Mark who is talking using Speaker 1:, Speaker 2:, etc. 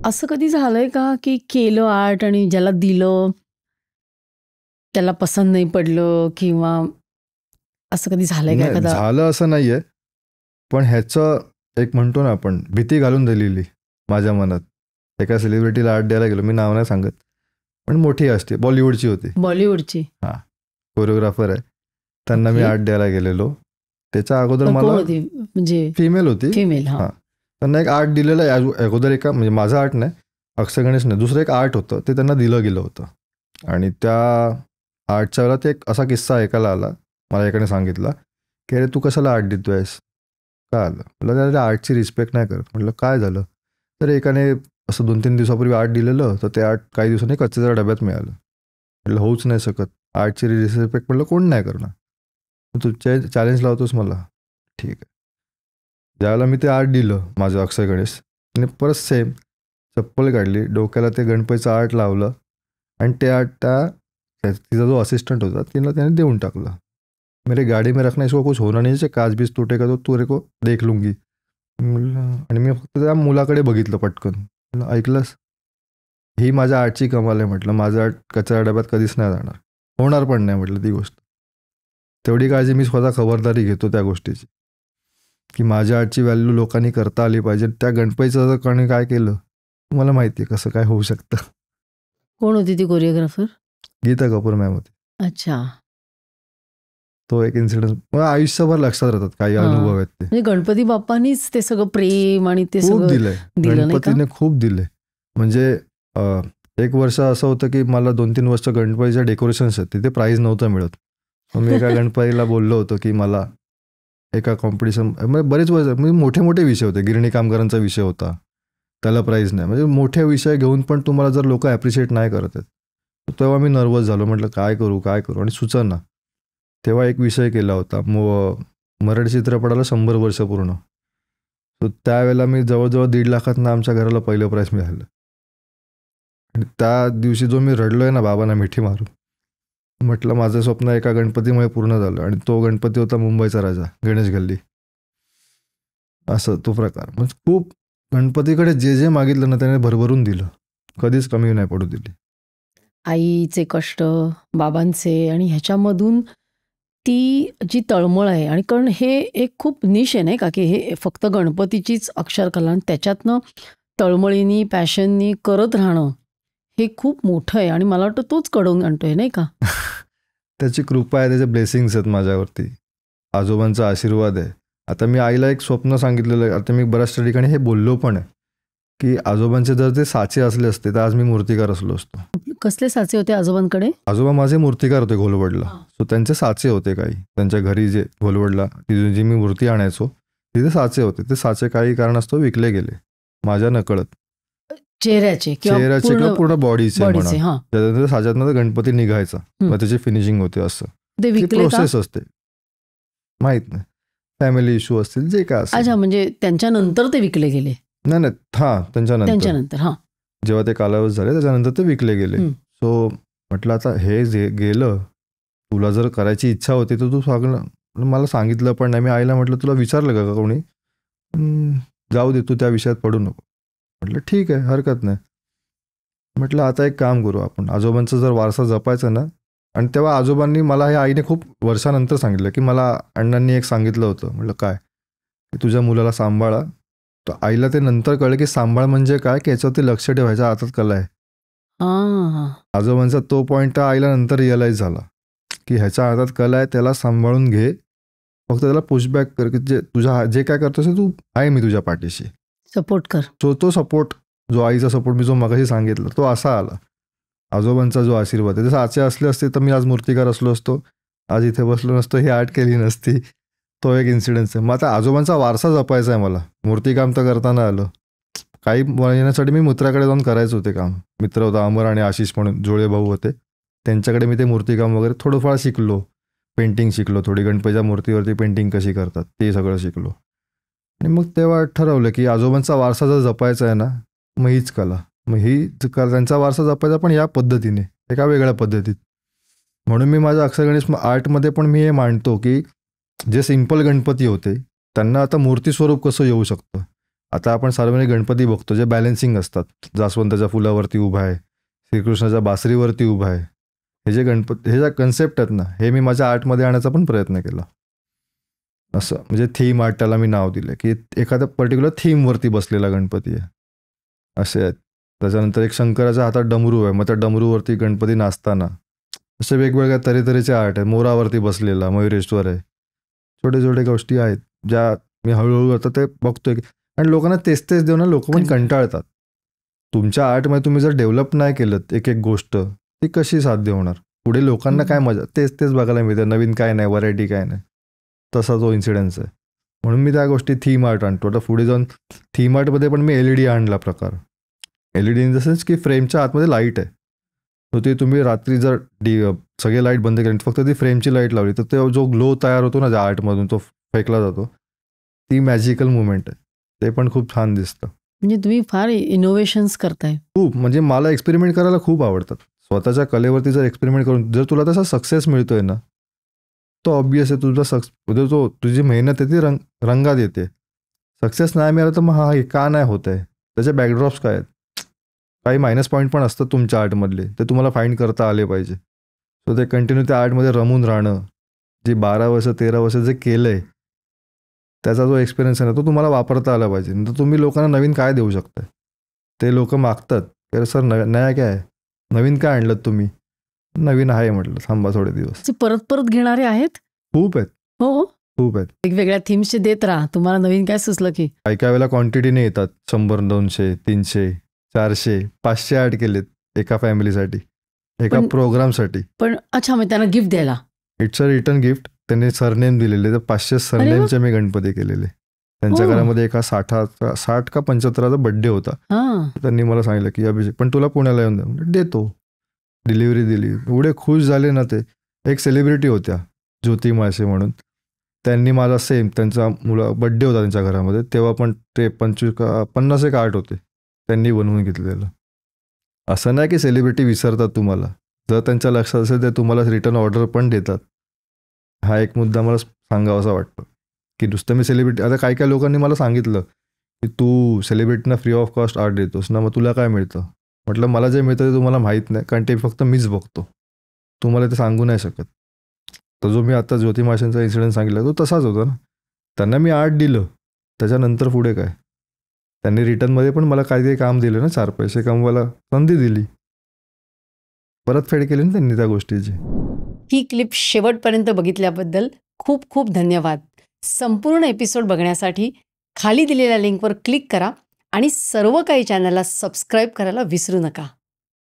Speaker 1: असं कधी झालंय का की केलं आर्ट आणि ज्याला दिलं त्याला पसंत नाही पडलं किंवा असं कधी झालंय का
Speaker 2: नाही
Speaker 1: एखादा?
Speaker 2: झालं असं नाहीये, पण ह्याचं एक म्हणतो ना आपण भीती घालून दिलेली माझ्या मनात. एका सेलिब्रिटीला आर्ट द्यायला गेलो, मी नाव नाही सांगत, पण मोठी असते, बॉलिवूडची होती,
Speaker 1: बॉलिवूडची.
Speaker 2: हां कोरिओग्राफर आहे. त्यांना मी
Speaker 1: ओके.
Speaker 2: आर्ट द्यायला गेलेलो. त्याच्या अगोदर
Speaker 1: कोण
Speaker 2: मला
Speaker 1: होती म्हणजे?
Speaker 2: फिमेल होती.
Speaker 1: फिमेल. हा.
Speaker 2: हां त्यांना एक आर्ट दिलेलं आहे अगोदर. एका म्हणजे माझं आर्ट नाही, अक्षय गणेश नाही, दुसरं एक आर्ट होतं, ते त्यांना दिलं गेलं होतं. आणि त्या आर्टच्या वेळेला ते एक असा किस्सा ऐकायला आला. मला एकाने सांगितला की अरे तू कशाला आर्ट देतोयस, काय आलं म्हटलं त्या आर्टची रिस्पेक्ट नाही करत. म्हटलं काय झालं, तर एकाने असं 2-3 दिवसापूर्वी आर्ट दिलेलं, तर ते आर्ट काही दिवसांनी कचऱ्याच्या डब्यात मिळालं. म्हटलं होऊच नाही शकत, आर्टची रिस्पेक्ट म्हटलं कोण नाही करणार, तू चॅलेंज लावतोस मला. ठीक आहे. ज्यावेळेला मी ते आर्ट दिलं माझं अक्षय गणेश, आणि परत सेम चप्पल काढली, डोक्याला ते गणपतीचं आर्ट लावलं, आणि ते आर्ट तिचा जो असिस्टंट होता त्याने देऊन टाकलं. मेरे गाडी में रखना, इसको कुछ होना नहीं, काच बीच तुटेगा तो तू रे को देख लूंगी. आणि मी फक्त त्या मुलाकडे बघितलं पटकन. म्हटलं ऐकलंस, ही माझ्या आर्टची कमाल आहे. म्हटलं माझं आर्ट कचरा डब्यात कधीच नाही जाणार, होणार पण नाही म्हटलं ती गोष्ट. तेवढी काळजी मी स्वतः खबरदारी घेतो त्या गोष्टीची, की माझ्या आर्टची व्हॅल्यू लोकांनी करता आली पाहिजे. त्या गणपतीचं जर कोणी काय केलं, मला माहिती आहे कसं काय होऊ शकतं.
Speaker 1: कोण होती ती कोरिओग्राफर?
Speaker 2: गीता कपूर मॅम होती.
Speaker 1: अच्छा.
Speaker 2: तो एक इन्सिडेंट मला आयुष्यभर लक्षात राहतात. काही अनुभव आहेत ते.
Speaker 1: म्हणजे गणपती बाप्पानीच ते सगळं प्रेम आणि ते
Speaker 2: खूप
Speaker 1: सगळं
Speaker 2: दिलंय, गणपतीने खूप दिले. म्हणजे एक वर्ष असं होतं की मला 2-3 वर्ष गणपतीच्या डेकोरेशन्स आहेत, तिथे प्राईज नव्हतं मिळत. मी एका गणपतीला बोललो होतो की मला एका कॉम्पिटिशन, म्हणजे बरेच वर्ष, म्हणजे मोठे मोठे विषय होते, गिरणी कामगारांचा विषय होता, त्याला प्राईज नाही. म्हणजे मोठे विषय घेऊन पण तुम्हाला जर लोक ॲप्रिशिएट नाही करत आहेत, तेव्हा मी नर्वस झालो. म्हटलं काय करू आणि सुचना. तेव्हा एक विषय केला होता, मराठी चित्रपटाला 100 वर्ष पूर्ण. तर त्यावेळेला मी जवळजवळ 1.5 लाखातनं आमच्या घराला पहिलं प्राईज मिळालं. आणि त्या दिवशी जो मी रडलोय ना बाबांना मिठी मारून, म्हटलं माझं स्वप्न एका गणपतीमुळे पूर्ण झालं. आणि तो गणपती होता मुंबईचा राजा, गणेश गल्ली. असं तो प्रकार. म्हणजे खूप गणपतीकडे जे जे मागितलं ना त्याने भरभरून दिलं, कधीच कमी नाही पडू दिली.
Speaker 1: आईचे कष्ट, बाबांचे, आणि ह्याच्यामधून ती जी तळमळ आहे. आणि कारण हे एक खूप निश आहे नाही का, की हे फक्त गणपतीचीच अक्षरकला, आणि त्याच्यातनं तळमळीनी पॅशननी करत राहणं हे खूप मोठं आहे. आणि मला वाटतं तोच घडवून आणतोय नाही का.
Speaker 2: त्याची कृपा आहे, त्याचे ब्लेसिंग्स आहेत माझ्यावरती, आजोबांचा आशीर्वाद आहे. आता मी आईला एक स्वप्न सांगितलेलं आहे. आता मी बऱ्याचशा ठिकाणी हे बोललो पण आहे की आजोबांचे जर ते साचे असले असते तर आज मी मूर्तिकार असलो असतो.
Speaker 1: कसले साचे होते आजोबांकडे?
Speaker 2: आजोबा माझे मूर्तिकार होते घोलवडला. सो त्यांचे साचे होते काही, त्यांच्या घरी जे घोलवडला जी मी मूर्ती आणायचो तिथे साचे होते. ते साचे काही कारणास्तव विकले गेले माझ्या नकळत.
Speaker 1: चेहऱ्याचे
Speaker 2: किंवा पूर्ण बॉडीचे म्हणा.
Speaker 1: हां.
Speaker 2: त्याच्यानंतर साच्यातनं गणपती निघायचा, मग त्याची फिनिशिंग होते. असं
Speaker 1: ते विकले का?
Speaker 2: प्रोसेस असते, माहित नाही, फॅमिली इश्यू असतील जे काय असेल.
Speaker 1: अच्छा, म्हणजे त्यांच्यानंतर ते विकले गेले?
Speaker 2: नाही, हां
Speaker 1: त्यांच्यानंतर. हां,
Speaker 2: जेव्हा ते कालावधी झाले त्याच्यानंतर ते विकले गेले. सो म्हटलं आता हे जे गेलं, तुला जर करायची इच्छा होती तर तू सांगलं. मला सांगितलं पण नाही. मी आईला म्हटलं तुला विचारलं का कोणी? जाऊ दे, तू त्या विषयात पडू नको. म्हटलं ठीक आहे, हरकत नाही. म्हटलं आता एक काम करू आपण, आजोबांचा जर वारसा जपायचा ना. आणि तेव्हा आजोबांनी मला, हे आईने खूप वर्षानंतर सांगितलं की मला अण्णांनी एक सांगितलं होतं. म्हटलं काय, की तुझ्या मुलाला सांभाळा. तर आईला ते नंतर कळलं की सांभाळ म्हणजे काय, की याच्यावरती लक्ष ठेवायचं हातात कला आहे. आजोबांचा तो पॉईंट आईला नंतर रिअलाईज झाला की ह्याच्या हातात कला आहे, त्याला सांभाळून घे, फक्त त्याला पुशबॅक कर, की जे तुझ्या जे काय करतोस तू आहे, मी तुझ्या पाठीशी,
Speaker 1: सपोर्ट कर.
Speaker 2: तो सपोर्ट, जो आईचा सपोर्ट मी जो मगाशी सांगितलं तो असा आला. आजोबांचा जो आशीर्वाद आहे, जसं आचे असले असते तर मी आज मूर्तिकार असलो असतो, आज इथे बसलो नसतो, ही आर्ट केली नसती. तो एक इन्सिडेन्स आहे. मग आता आजोबांचा वारसा जपायचा आहे मला. मूर्तिकाम तर करताना आलं, काही महिन्यासाठी मी मित्राकडे जाऊन करायचं होते काम. मित्र होता अमर आणि आशिष म्हणून, जोळे भाऊ होते, त्यांच्याकडे मी ते मूर्तिकाम वगैरे थोडंफार शिकलो. पेंटिंग शिकलो, थोडी गणपतीच्या मूर्तीवरती पेंटिंग कशी करतात ते सगळं शिकलो. आणि मग तेव्हा ठरवलं की आजोबांचा वारसा जर जपायचा आहे ना, मग हीच कला, मग ही त्यांचा वारसा जपायचा, पण या पद्धतीने, एका वेगळ्या पद्धतीत. म्हणून मी माझ्या अक्षर गणेश आर्टमध्ये पण मी हे मांडतो की जे सिंपल गणपती होते त्यांना आता मूर्ती स्वरूप कसं येऊ शकतं. आता आपण सार्वजनिक गणपती बघतो जे बॅलन्सिंग असतात, जास्वंदाच्या फुलावरती उभा आहे, श्रीकृष्णाच्या बासरीवरती उभा आहे. हे जे हे ज्या कन्सेप्ट आहेत ना, हे मी माझ्या आर्टमध्ये आणण्याचा पण प्रयत्न केला. असं म्हणजे थीम आर्ट त्याला मी नाव दिलं, की एखाद्या पर्टिक्युलर थीमवरती बसलेला गणपती आहे असे आहेत. त्याच्यानंतर एक शंकराच्या हातात डमरू आहे, मग त्या डमरूवरती गणपती नाचताना, असे वेगवेगळ्या तऱ्हेचे आर्ट आहे. मोरावरती बसलेला मयुरेश्वर आहे. छोटे छोटे गोष्टी आहेत ज्या मी हळूहळू आता ते बघतोय. आणि लोकांना तेच देऊ ना, लोक पण कंटाळतात. तुमच्या आर्टमध्ये तुम्ही जर डेव्हलप नाही केलं एक एक गोष्ट, ती कशी साध्य होणार? पुढे लोकांना काय मजा, तेच बघायला मिळतं, नवीन काय नाही, व्हरायटी काय नाही. तसा तो इन्सिडेन्स आहे. म्हणून मी त्या गोष्टी थीम आर्ट आणतो. आता पुढे जाऊन थीम आर्टमध्ये पण मी LED आणला प्रकार. LED इन द सेन्स की फ्रेमच्या आतमध्ये लाईट आहे, तर ते तुम्ही रात्री जर सगळे लाईट बंद केले, फक्त ती फ्रेमची लाईट लावली, तर ते जो ग्लो तयार होतो ना ज्या आर्टमधून तो फेकला जातो, ती मॅजिकल मुवमेंट आहे. ते पण खूप छान दिसतं.
Speaker 1: म्हणजे तुम्ही फार इनोव्हेशन्स करताय.
Speaker 2: खूप, म्हणजे मला एक्सपेरिमेंट करायला खूप आवडतात. स्वतःच्या कलेवरती जर एक्सपेरिमेंट करून जर तुला तसा सक्सेस मिळतोय ना, तो ऑब्वियस आहे. तुझा तुझी मेहनत आहे ती रंगात येते. सक्सेस नाही मिळाला तर मग हा का नाही होत आहे, त्याचे बॅकड्रॉप्स काय आहेत? काही मायनस पॉईंट पण असतात तुमच्या आर्टमधले, ते तुम्हाला फाईंड करता आले पाहिजे. सो ते कंटिन्यू त्या आर्टमध्ये रमून राहणं, जे 12 वर्ष 13 वर्ष जे केलं आहे त्याचा जो एक्सपिरियन्स आहे ना, तो तुम्हाला वापरता आला पाहिजे. नंतर तुम्ही लोकांना नवीन काय देऊ शकता? ते लोक मागतात, अरे सर नया काय आहे, नवीन काय आणलं तुम्ही? नवीन आहे म्हटलं, थांबा थोडे दिवस.
Speaker 1: परत परत घेणारे आहेत,
Speaker 2: खूप आहेत.
Speaker 1: हो
Speaker 2: खूप आहेत.
Speaker 1: वेगवेगळ्या थीम्सचे देत राहा, तुम्हाला नवीन काय सुचलं की.
Speaker 2: काही काही वेळेला क्वांटिटीने येतात, 100, 200, 300, 400, 500 आर्ट केलेत एका फॅमिलीसाठी, एका प्रोग्रामसाठी.
Speaker 1: पण अच्छा, मग त्यांना गिफ्ट द्यायला.
Speaker 2: It's a return gift. त्यांनी सरनेम दिलेले, तर 500 सरनेमचे मी गणपती केलेले. त्यांच्या घरामध्ये एका 60 का 75चा बर्थडे होता. त्यांनी मला सांगितलं की अभिषेक, पण तुला पुण्याला येऊन द्या. देतो. डिलिव्हरी दिली. एवढे खुश झाले ना ते. एक सेलिब्रिटी होत्या ज्योती माळसे म्हणून, त्यांनी मला सेम त्यांचा बर्थडे होता त्यांच्या घरामध्ये, तेव्हा पण ते 50 एक आर्ट होते त्यांनी बनवून घेतलेलं. असं नाही की सेलिब्रिटी विसरतात तुम्हाला, जर त्यांच्या लक्षात असेल ते तुम्हाला रिटर्न ऑर्डर पण देतात. हा एक मुद्दा मला सांगावासा वाटतं की नुसतं मी सेलिब्रिटी, आता काही काही लोकांनी मला सांगितलं की तू सेलिब्रिटीना फ्री ऑफ कॉस्ट आर्ट देतोस ना, मग तुला काय मिळतं? म्हटलं मला जे मिळतं ते तुम्हाला माहीत नाही, कारण ते फक्त मीच बघतो, तुम्हाला ते सांगू नाही शकत. तर जो मी आता ज्योती माळशेंचा इन्सिडेंट सांगितला तो तसाच होता ना. त्यांना मी आर्ट दिलं, त्याच्यानंतर पुढे काय, त्यांनी रिटर्नमध्ये पण मला काहीतरी काम दिलं ना, 4 पैसे कमवायला संधी दिली, परतफेड केली ना त्यांनी त्या गोष्टीची.
Speaker 1: ही क्लिप शेवटपर्यंत बघितल्याबद्दल खूप खूप धन्यवाद. संपूर्ण एपिसोड बघण्यासाठी खाली दिलेल्या लिंकवर क्लिक करा आणि सर्व काही चॅनलला सबस्क्राईब करायला विसरू नका.